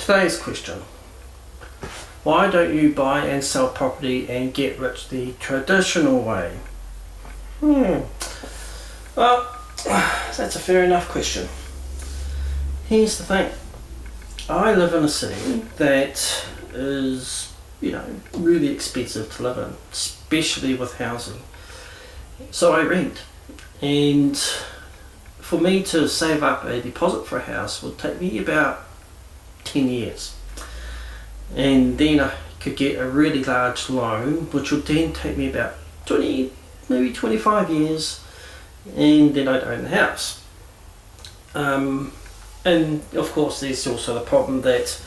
Today's question. Why don't you buy and sell property and get rich the traditional way? Well, that's a fair enough question. Here's the thing. I live in a city that is, really expensive to live in, especially with housing. So I rent. And for me to save up a deposit for a house would take me about 10 years. And then I could get a really large loan, which would then take me about 20, maybe 25 years, and then I'd own the house. And of course there's also the problem that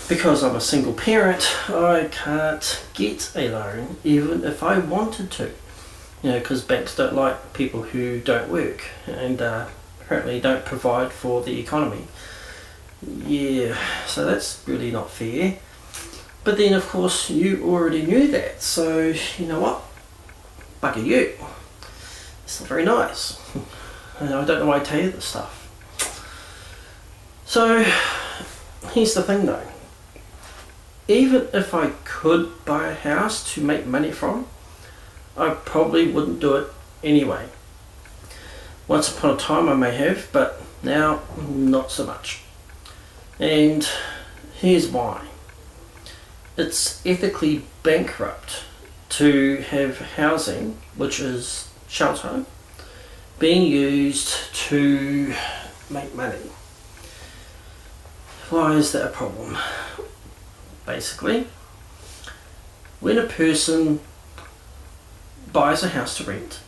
because I'm a single parent, I can't get a loan even if I wanted to. Because banks don't like people who don't work and apparently don't provide for the economy. Yeah, so that's really not fair. But then of course you already knew that, so you know what? Bugger you. It's not very nice. And I don't know why I tell you this stuff. So here's the thing though. Even if I could buy a house to make money from, I probably wouldn't do it anyway. Once upon a time I may have, but now not so much. And here's why. It's ethically bankrupt to have housing, which is shelter, being used to make money. Why is that a problem? Basically, when a person buys a house to rent,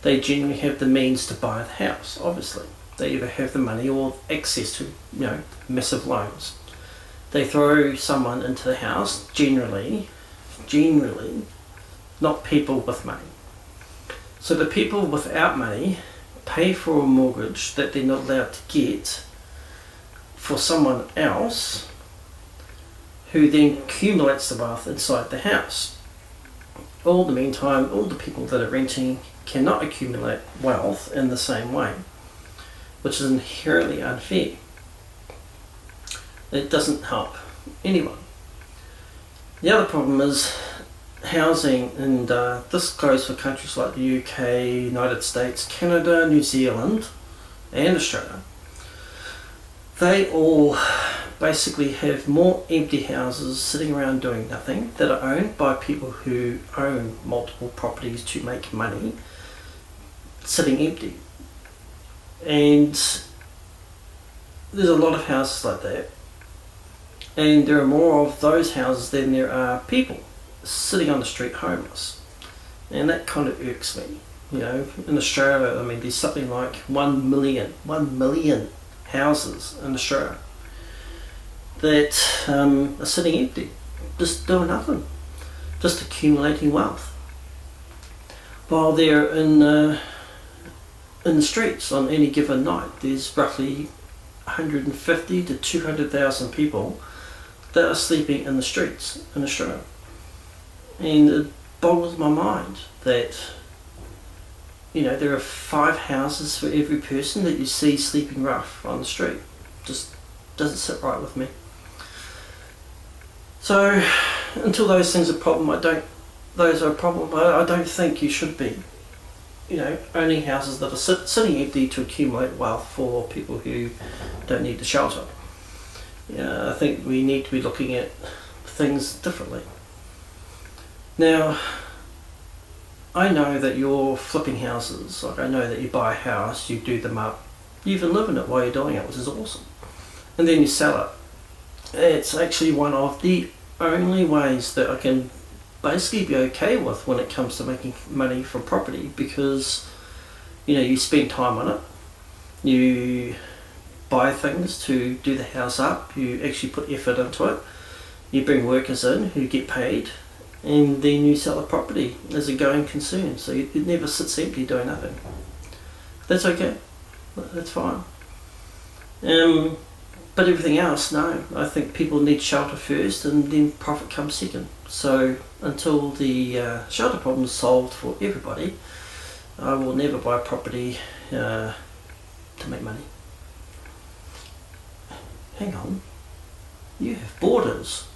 they generally have the means to buy the house, obviously. They either have the money or access to, massive loans. They throw someone into the house, generally, not people with money. So the people without money pay for a mortgage that they're not allowed to get for someone else who then accumulates the wealth inside the house. All the meantime, all the people that are renting cannot accumulate wealth in the same way, which is inherently unfair. It doesn't help anyone. The other problem is housing, and this goes for countries like the UK, United States, Canada, New Zealand and Australia. They all basically have more empty houses sitting around doing nothing that are owned by people who own multiple properties to make money, sitting empty. And there's a lot of houses like that, and there are more of those houses than there are people sitting on the street homeless, and that kind of irks me. In Australia, there's something like 1 million houses in Australia that are sitting empty, just doing nothing, just accumulating wealth, while they're in the streets on any given night. There's roughly 150 to 200,000 people that are sleeping in the streets in Australia. And it boggles my mind that there are 5 houses for every person that you see sleeping rough on the street. Just doesn't sit right with me. So until those things are a problem, I don't think you should be owning houses that are sitting empty to accumulate wealth for people who don't need the shelter. I think we need to be looking at things differently. Now, I know that you're flipping houses. Like, I know that you buy a house, you do them up, you even live in it while you're doing it, which is awesome. And then you sell it. It's actually one of the only ways that I can basically be okay with when it comes to making money from property, because you spend time on it, you buy things to do the house up, you actually put effort into it, you bring workers in who get paid, and then you sell the property as a going concern, so it never sits empty doing nothing. That's okay, that's fine. But everything else, no. I think people need shelter first, and then profit comes second. So until the shelter problem is solved for everybody, I will never buy property to make money. Hang on. You have borders.